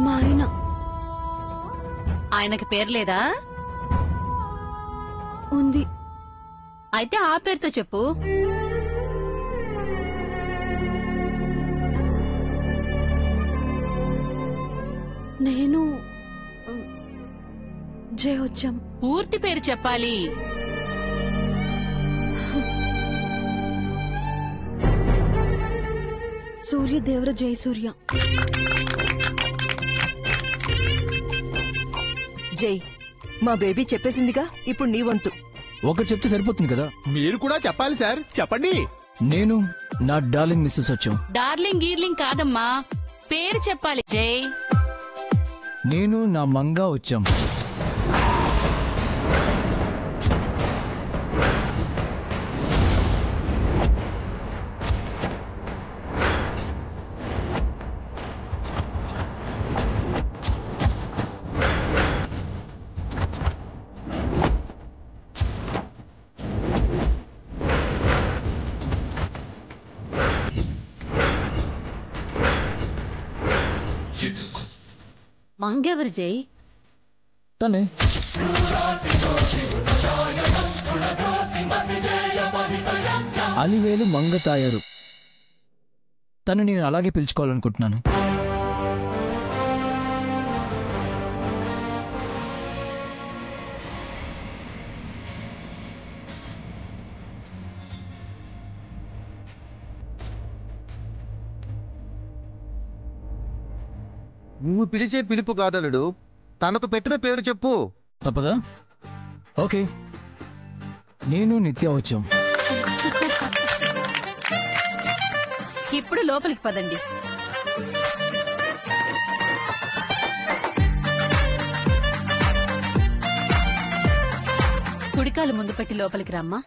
మా ఆయన. ఆయనకి పేరు లేదా? ఉంది. అయితే ఆ పేరుతో చెప్పు. నేను జయొచ్చం. పూర్తి పేరు చెప్పాలి. సూర్యదేవర జయసూర్య. జై, మా బేబీ చెప్పేసిందిగా, ఇప్పుడు నీ వంతు. ఒకరు చెప్తే సరిపోతుంది కదా. మీరు కూడా చెప్పాలి సార్, చెప్పండి. నేను నా డార్లింగ్ మిస్సెస్ వచ్చాం. డార్లింగ్ గీర్లింగ్ కాదమ్మా, పేరు చెప్పాలి. జై. నేను నా మంగా వచ్చాం. మంగెవరు జై? తనే. అలివేలు మంగ తాయారు. తను నేను అలాగే పిలుచుకోవాలనుకుంటున్నాను. నువ్వు పిలిచే పిలుపు కాదలుడు, తనకు పెట్టిన పేరు చెప్పు. తప్పదా? ఓకే, నేను నిత్య వచ్చాం. ఇప్పుడు లోపలికి పదండి. కుడికాలు ముందు పెట్టి లోపలికి రమ్మా.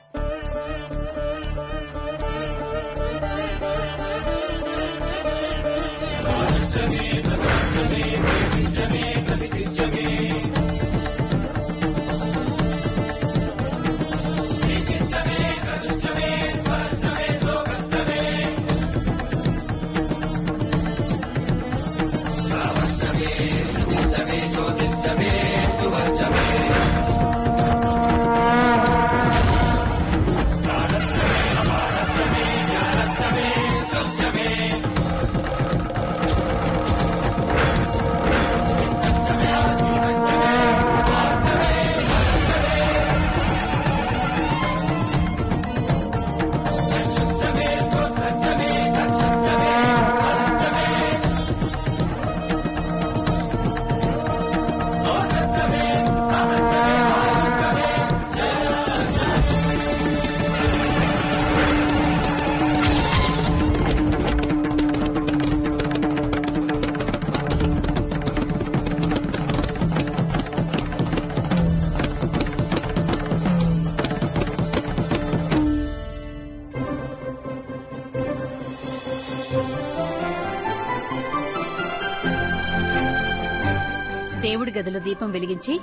దేవుడి గదిలో దీపం వెలిగించి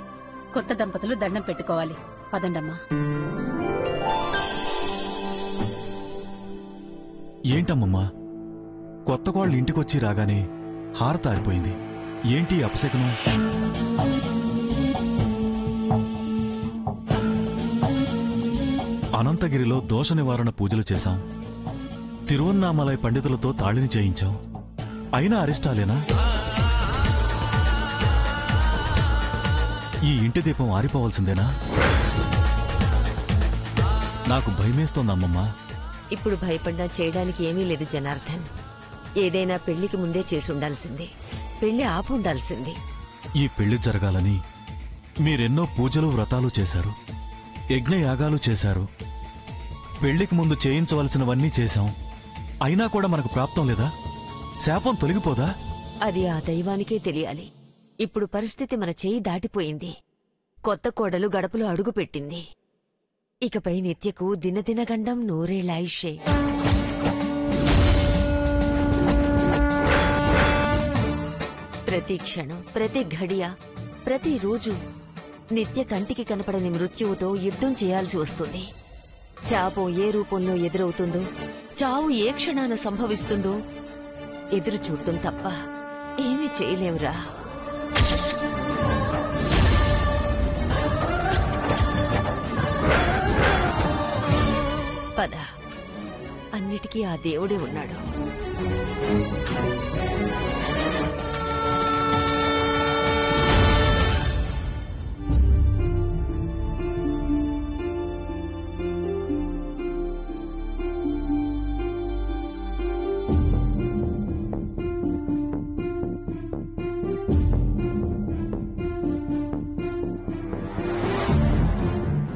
కొత్త దంపతులు దండం పెట్టుకోవాలి. పదండమ్మా. ఏంటమ్మమ్మా, కొత్త కోళ్ళు ఇంటికొచ్చి రాగానే హారతారిపోయింది. ఏంటి అపశకునం? అనంతగిరిలో దోష నివారణ పూజలు చేశాం. తిరువన్నామలై పండితులతో తాళిని చేయించాం. అయినా అరిష్టాలేనా? ఈ ఇంటి దీపం ఆరిపోవాల్సిందేనా? నాకు భయమేస్తోందమ్మమ్మా. ఇప్పుడు భయపడ్డా చేయడానికి ఏమీ లేదు జనార్దన్. ఏదైనా పెళ్లికి ముందే చేసి ఉండాల్సింది. పెళ్లి ఆపు ఉండాల్సింది. ఈ పెళ్లి జరగాలని మీరెన్నో పూజలు వ్రతాలు చేశారు, యజ్ఞయాగాలు చేశారు. పెళ్లికి ముందు చేయించవలసినవన్నీ చేశాం. అయినా కూడా మనకు ప్రాప్తం లేదా? శాపం తొలగిపోదా? అది ఆ దైవానికే తెలియాలి. ఇప్పుడు పరిస్థితి మన చేయి దాటిపోయింది. కొత్త కోడలు గడపలో అడుగు పెట్టింది. ఇకపై నిత్యకు దినదినగండం నూరేళ్లాయుషే. ప్రతి క్షణం, ప్రతి ఘడియ, ప్రతిరోజు నిత్య కంటికి కనపడని మృత్యువుతో యుద్ధం చేయాల్సి వస్తుంది. శాపం ఏ రూపంలో ఎదురవుతుందో, చావు ఏ క్షణాన సంభవిస్తుందో ఎదురు చూడటం తప్ప ఏమీ చేయలేవురా. పద, అన్నిటికీ ఆ దేవుడే ఉన్నాడు.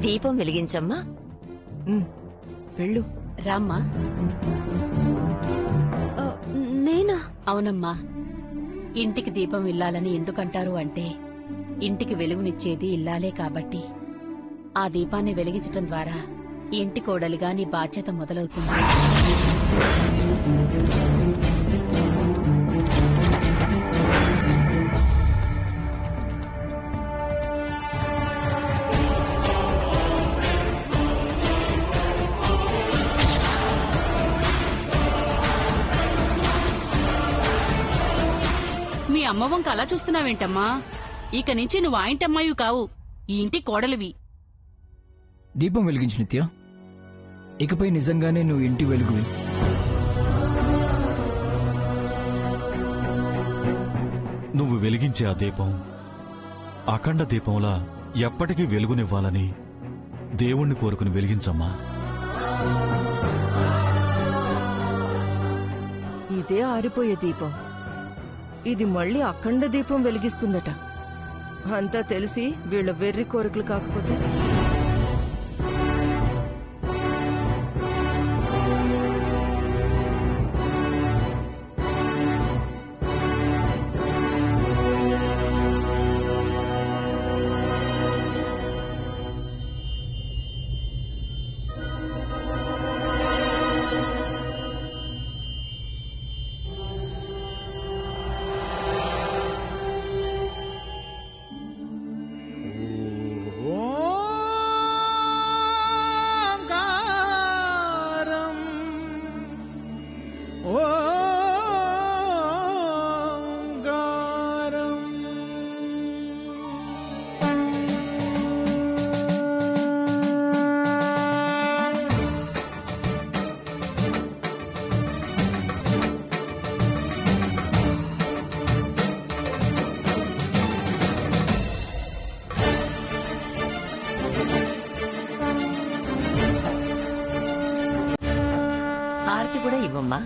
దీపం వెలిగించమ్మా. వెళ్ళు. రామ్మా. ఆ, నేనా? అవునమ్మా. ఇంటికి దీపం ఇల్లాలని ఎందుకంటారు అంటే ఇంటికి వెలుగునిచ్చేది ఇల్లాలే కాబట్టి. ఆ దీపాన్ని వెలిగించటం ద్వారా ఇంటి కోడలిగా నీ బాధ్యత మొదలవుతుంది. మీ అమ్మ వంక అలా చూస్తున్నావేంటమ్మా? ఇక నుంచి నువ్వు ఆయింటమ్మాయి కావు, ఈ ఇంటి కోడలివి. దీపం వెలిగించు నిత్య. ఇకపై నిజంగానే నువ్వు ఇంటి వెలుగువి. నువ్వు వెలిగించే ఆ దీపం అఖండ దీపంలా ఎప్పటికీ వెలుగునివ్వాలని దేవుణ్ణి కోరుకుని వెలిగించమ్మా. ఇదే ఆరిపోయే దీపం. ఇది మళ్ళీ అఖండ దీపం వెలిగిస్తుందట. అంతా తెలిసి వీళ్ళ వెర్రి కోరికలు కాకపోతే. హారతి కూడా ఇవ్వమ్మా.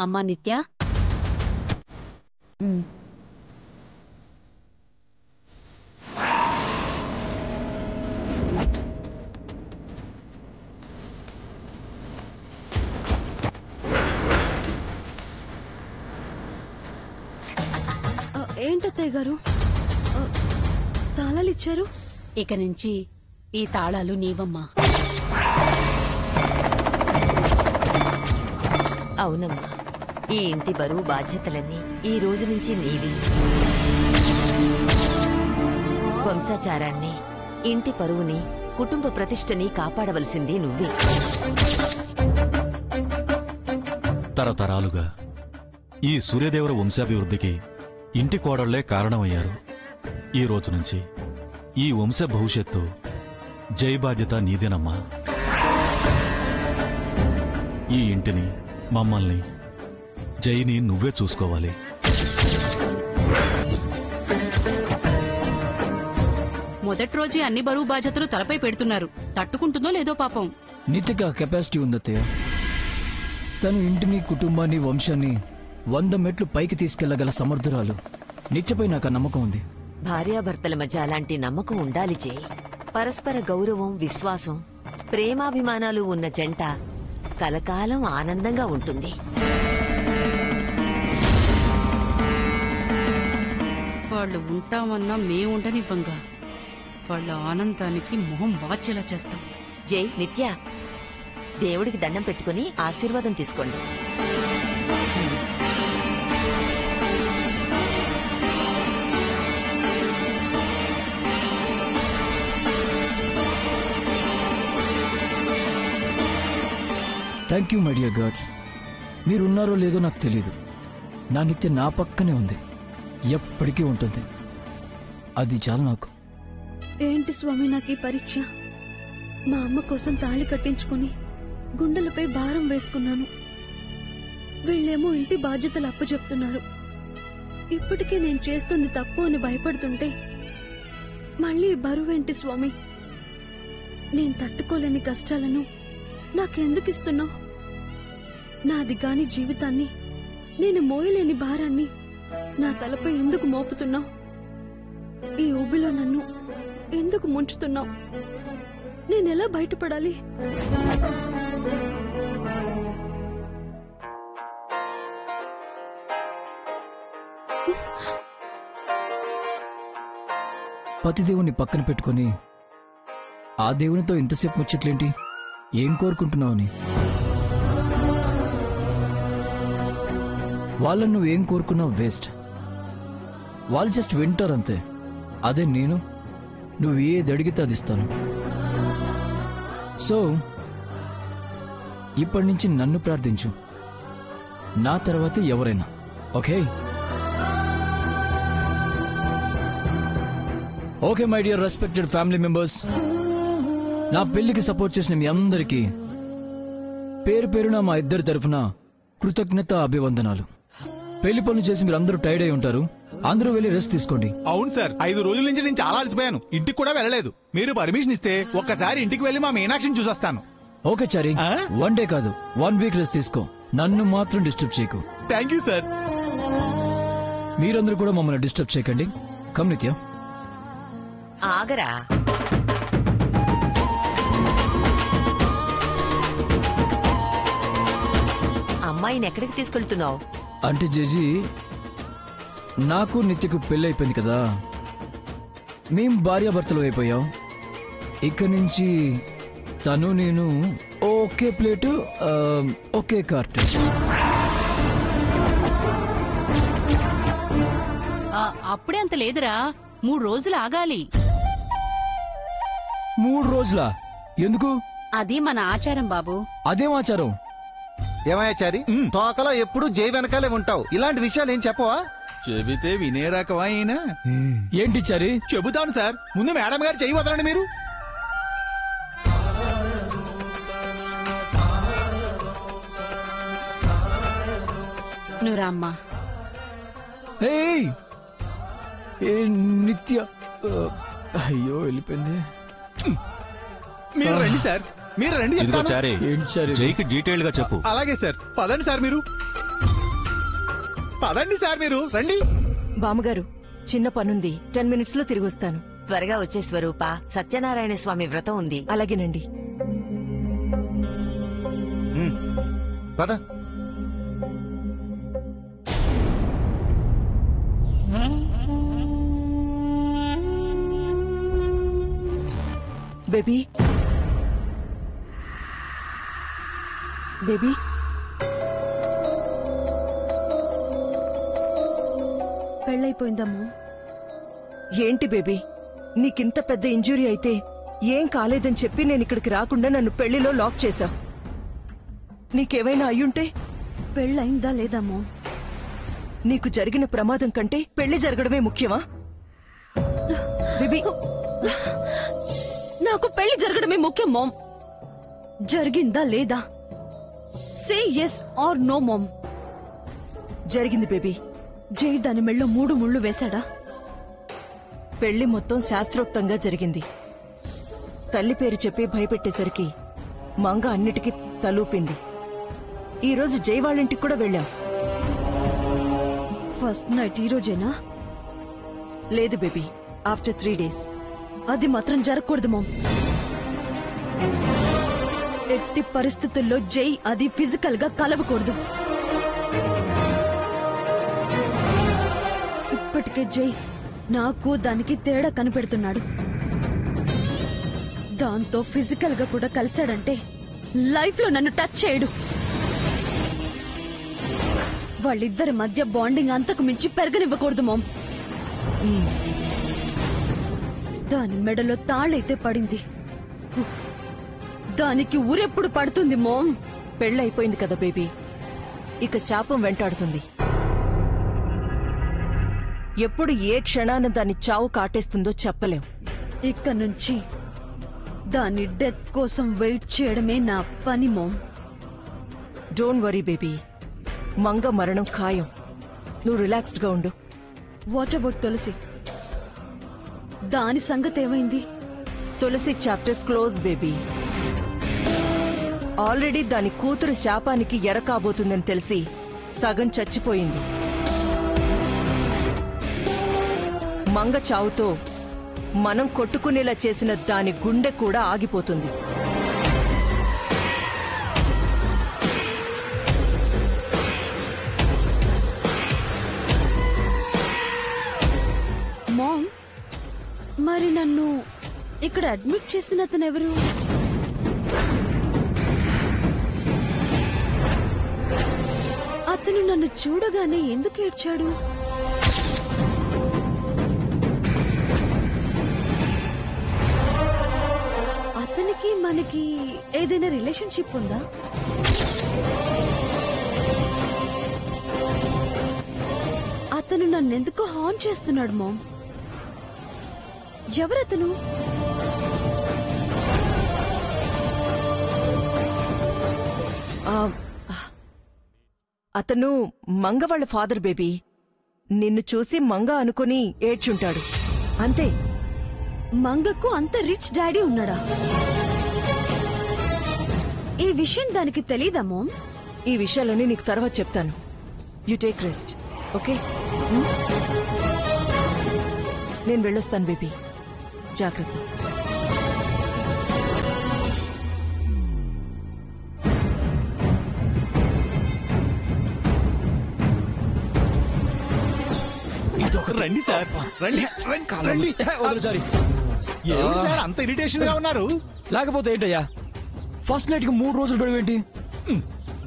అమ్మా నిత్య, ఏంటత్తయ్య గారు తాళాలు ఇచ్చారు? ఇక నుంచి ఈ తాళాలు నీవమ్మా. అవునమ్మా, ఈ ఇంటి బరువు బాధ్యతలన్నీ ఈ రోజు నుంచి నీవి. వంశాచారాన్ని, ఇంటి పరువుని, కుటుంబ ప్రతిష్టని కాపాడవలసింది నువ్వే. తరతరాలుగా ఈ సూర్యదేవర వంశాభివృద్ధికి ఇంటి కోడళ్లే కారణమయ్యారు. ఈ రోజు నుంచి ఈ వంశ భవిష్యత్తు జై బాధ్యత నీదేనమ్మా. ఈ ఇంటిని, మమ్మల్ని, జైని నువ్వే చూసుకోవాలి. మొదటి రోజే అన్ని బరువు బాధ్యతలు తలపై పెడుతున్నారు. తట్టుకుంటుందో లేదో పాపం. నిత్యకి ఆ కెపాసిటీ ఉందత్తయ్య. తను ఇంటిని, కుటుంబాన్ని, వంశాన్ని 100 మెట్లు పైకి తీసుకెళ్లగల సమర్థురాలు. నిత్యపై నాకు ఆ నమ్మకం ఉంది. భార్యాభర్తల మధ్య అలాంటి నమ్మకం ఉండాలి జై. పరస్పర గౌరవం, విశ్వాసం, ప్రేమాభిమానాలు ఉన్న జంట కలకాలం ఆనందంగా ఉంటుంది. వాళ్ళు ఉంటామన్నా మేముంటనివ్వంగా వాళ్ళ ఆనందానికి మొహం వాచేలా చేస్తాం. జై, నిత్య, దేవుడికి దండం పెట్టుకుని ఆశీర్వాదం తీసుకోండి. Thank you my dear gods. మీరున్నారో లేదో నాకు తెలీదు. నా నిత్య నా పక్కనే ఉంది, ఎప్పటికీ ఉంటుంది. అది చాలు నాకు. ఏంటి స్వామి నాకు ఈ పరీక్ష? మా అమ్మ కోసం తాళి కట్టించుకుని గుండెలపై భారం వేసుకున్నాను. వీళ్ళేమో ఇంటి బాధ్యతలు అప్పచెప్తున్నారు. ఇప్పటికే నేను చేస్తుంది తప్పు అని భయపడుతుంటే మళ్ళీ బరువేంటి స్వామి? నేను తట్టుకోలేని కష్టాలను నాకెందుకు ఇస్తున్నావు? నాది గాని జీవితాన్ని, నేను మోయలేని భారాన్ని నా తలపై ఎందుకు మోపుతున్నావు? ఈ ఊబిలో నన్ను ఎందుకు ముంచుతున్నావు? నేనెలా బయటపడాలి? పతిదేవుని పక్కన పెట్టుకుని ఆ దేవునితో ఇంతసేపు ముచ్చట్లేంటి? ఏం కోరుకుంటున్నావని? వాళ్ళని నువ్వేం కోరుకున్నావు వేస్ట్. వాళ్ళు జస్ట్ వింటారంతే. అదే నేను, నువ్వు ఏది అడిగితే అది ఇస్తాను. సో ఇప్పటి నుంచి నన్ను ప్రార్థించు, నా తర్వాత ఎవరైనా. Okay okay my dear respected family members, నా పెళ్లికి సపోర్ట్ చేసిన మీ అందరికీ పేరు పేరున మా ఇద్దరి తరఫున కృతజ్ఞత అభివందనాలు. పెళ్లి పనులు చేసి మీరు అందరూ టైర్డ్ అయి ఉంటారు. అందరూ వెళ్ళి రెస్ట్ తీసుకోండి. అవును సార్, 5 రోజుల నుంచి నేను చాలా అలసిపోయాను. ఇంటికి కూడా వెళ్ళలేదు. మీరు పర్మిషన్ ఇస్తే ఒక్కసారి ఇంటికి వెళ్ళి మా మీనాక్షిని చూసొస్తాను. ఓకే చారి, 1 డే కాదు 1 వీక్ రెస్ట్ తీసుకో. నన్ను మాత్రం డిస్టర్బ్ చేయకు. Thank you sir. మీరందరూ కూడా మమ్మల్ని డిస్టర్బ్ చేయకండి. కమ్ నిత్య. ఆగరా. అమ్మాయిని ఎక్కడికి తీసుకెళ్తున్నావు? అంటే జేజీ, నాకు నిత్యకు పెళ్లి అయిపోయింది కదా, మేం భార్యాభర్తలు అయిపోయాం. ఇక్కడి నుంచి తను నేను ఒకే ప్లేటు ఒకే కార్ట్. అప్పుడే అంత లేదురా, 3 రోజులు ఆగాలి. 3 రోజులా? ఎందుకు? అది మన ఆచారం బాబు. అదేం ఆచారం? ఏమయ్యా చారి, తోకలో ఎప్పుడు జై వెనకాలే ఉంటావు. ఇలాంటి విషయాలు ఏం చెప్పవా? చెబితే వినే రకమా అయినా? ఏంటి చారి? చెబుతాను సార్. ముందు మేడం గారు చెయ్యి వదలండి. మీరు నువ్వు రామ్మా. ఏయ్, ఏ నిత్య, అయ్యో వెళ్ళిపోయింది. మీరు రండి సార్, మీరు రండి. ఇదిగో చెప్తాను. చారి, ఏంటి చారి? జైకి డీటెయిల్ గా చెప్పు. అలాగే సార్. పదండి సార్, మీరు పదండి సార్, మీరు రండి. బామ్మగారు, చిన్న పనుంది, 10 minutes లో తిరిగి వస్తాను. త్వరగా వచ్చే స్వరూప, సత్యనారాయణ స్వామి వ్రతం ఉంది. అలాగేనండి. పద. బేబీ, బేబీ, పెళ్ళైపోయిందమ్మా. ఏంటి బేబీ, నీకింత పెద్ద ఇంజురీ అయితే ఏం కాలేదని చెప్పి నేను ఇక్కడికి రాకుండా నన్ను పెళ్లిలో లాక్ చేశావు. నీకేమైనా అయ్యుంటే? పెళ్ళయిందా లేదమ్మా? నీకు జరిగిన ప్రమాదం కంటే పెళ్లి జరగడమే ముఖ్యమా? బేబీ, నాకు పెళ్లి జరగడమే ముఖ్యం మామ్. జరిగిందా లేదా? Say yes or no ma'am. జరిగింది బేబీ. జై దాని మెళ్ళో 3 ముళ్ళు వేశాడా? పెళ్లి మొత్తం శాస్త్రోక్తంగా జరిగింది. తల్లి పేరు చెప్పి భయపెట్టేసరికి మంగ అన్నిటికీ తలూపింది. ఈరోజు జై వాళ్ళింటికి కూడా వెళ్ళాం. ఫస్ట్ నైట్ ఈ రోజేనా? లేదు బేబీ, ఆఫ్టర్ 3 days. అది మాత్రం జరగకూడదు మామ్. ఎట్టి పరిస్థితుల్లో జై అది ఫిజికల్ గా కలవకూడదు. ఇప్పటికే జై నాకు దానికి తేడా కనిపెడుతున్నాడు. దాంతో ఫిజికల్ గా కూడా కలిశాడంటే లైఫ్ లో నన్ను టచ్ చేయడు. వాళ్ళిద్దరి మధ్య బాండింగ్ అంతకు మించి పెరగనివ్వకూడదు మామ్. దాని మెడలో తాళైతే పడింది, దానికి ఊరెప్పుడు పడుతుంది మామ్? పెళ్ళైపోయింది కదా బేబీ, ఇక శాపం వెంటాడుతుంది. ఎప్పుడు ఏ క్షణాన దాని చావు కాటేస్తుందో చెప్పలేం. ఇక నుంచి దాని డెత్ కోసం వెయిట్ చేయడమే నా పని ma'am. Don't worry baby, Manga మరణం ఖాయం. నువ్వు రిలాక్స్డ్ గా ఉండు. What about Tulasi? దాని సంగతి ఏమైంది? Tulasi chapter close baby. Already దాని కూతురు శాపానికి ఎర కాబోతుందని తెలిసి సగం చచ్చిపోయింది. మంగ చావుతో మనం కొట్టుకునేలా చేసిన దాని గుండె కూడా ఆగిపోతుంది. మామ్, మరి నన్ను ఇక్కడ అడ్మిట్ చేసిన అతనెవరు? అతను నన్ను చూడగానే ఎందుకు ఏడ్చాడు? అతనికి మనకి ఏదైనా రిలేషన్షిప్ ఉందా? అతను నన్నెందుకు హార్న్ చేస్తున్నాడు మామ్? ఎవరతను? అతను మంగ వాళ్ళ ఫాదర్ బేబీ. నిన్ను చూసి మంగ అనుకుని ఏడ్చుంటాడు అంతే. మంగకు అంత రిచ్ డాడీ ఉన్నాడా? ఈ విషయం దానికి తెలీదా మామ్? ఈ విషయాలన్నీ నీకు తర్వాత చెప్తాను. You take rest, okay? నేను వెళ్ళొస్తాను బేబీ, జాగ్రత్త. రండి సార్, రండి రండి. ఏమిటి సార్ అంత ఇరిటేషన్ గా ఉన్నారు? లేకపోతే ఏంటయ్యా, ఫస్ట్ నైట్ కి 3 రోజులు గడువేంటి?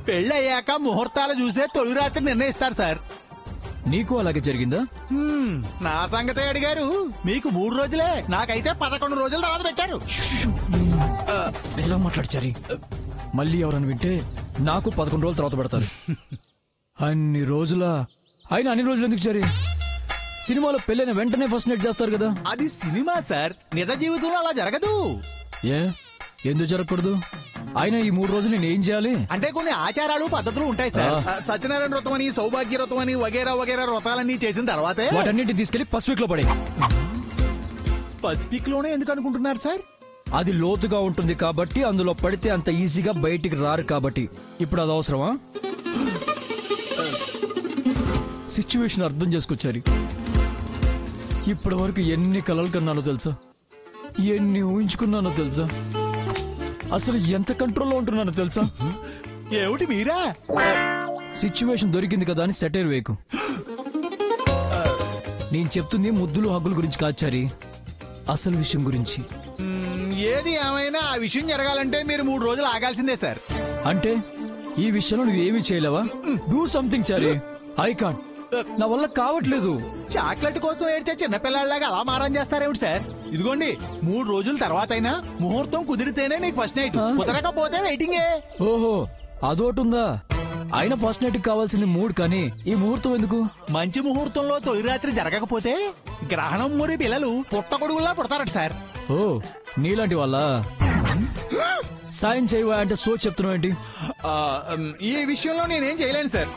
పెళ్లి అయ్యాక ముహూర్తాలు చూసే తొలి రాత్రి నిర్ణయిస్తారు సార్. నీకు అలాగే జరిగిందా? నా సంగతే అడిగారు. మీకు 3 రోజులే, నాకైతే 11 రోజుల తర్వాత పెట్టారు. ఎలా మాట్లాడుచారి? మళ్ళీ ఎవరని వింటే నాకు 11 రోజుల తర్వాత పెడతారు. అన్ని రోజుల అయినా అన్ని రోజులు ఎందుకు చారి? సినిమాలో పెళ్ళైన వెంటనే ఫస్ట్ నైట్ చేస్తారు కదా. అది సినిమా సార్, నిజ జీవితంలో అలా జరగదు. ఏ ఎందుకు జరగకూడదు? అయినా ఈ 3 రోజులు నేను ఏం చేయాలి? అంటే కొన్ని ఆచారాలు పద్ధతులు ఉంటాయి సార్. సత్యనారాయణ వ్రతం అని, సౌభాగ్య వ్రతం అని, వగేరా వగేరా వ్రతాలన్నీ చేసిన తర్వాతే వాటన్నిటి తీసుకెళ్లి పసిఫిక్ లో పడే. పసిఫిక్ లోనే ఎందుకు అనుకుంటున్నారు సార్? అది లోతుగా ఉంటుంది కాబట్టి, అందులో పడితే అంత ఈజీగా బయటికి రారు కాబట్టి. ఇప్పుడు అది అవసరమా? సిచ్యువేషన్ అర్థం చేసుకొచ్చారు. ఇప్పటి వరకు ఎన్ని కలలు కన్నానో తెలుసా, ఎన్ని ఊహించుకున్నానో తెలుసా, అసలు ఎంత కంట్రోల్లో ఉంటున్నానో తెలుసా? ఏమిటి మీరా? సిచ్యువేషన్ దొరికింది కదా అని సెటైర్ వేకు. నేను చెప్తుంది ముద్దులు హగ్గుల గురించి కాచారి, అసలు విషయం గురించి. ఏది ఏమైనా ఆ విషయం జరగాలంటే మీరు 3 రోజులు ఆగాల్సిందే సార్. అంటే ఈ విషయంలో నువ్వు ఏమీ చేయలేవా? Do something Chari. I can't, నా వల్ల కావట్లేదు. చాక్లెట్ కోసం ఏడ్చే చిన్నపిల్లాడిలాగా అలా మారం చేస్తారేమిటి సార్? ఇదిగోండి 3 రోజుల తర్వాత అయినా ముహూర్తం కుదిరితేనే మీకు ఫస్ట్ నైట్, కుదరకపోతే వెయిటింగే. ఓహో అదోటుందా? అయినా ఫస్ట్ నైట్ కావాల్సింది 3, కానీ ఈ ముహూర్తం ఎందుకు? మంచి ముహూర్తంలో తొలి రాత్రి జరగకపోతే గ్రహణం మురి పిల్లలు పుట్టగొడుగులా పుడతారట సార్. ఓ నీలాంటి వాళ్ళ సాయం చేయవా అంటే సో చెప్తున్నావు ఏంటి? ఈ విషయంలో నేనేం చేయలేను సార్.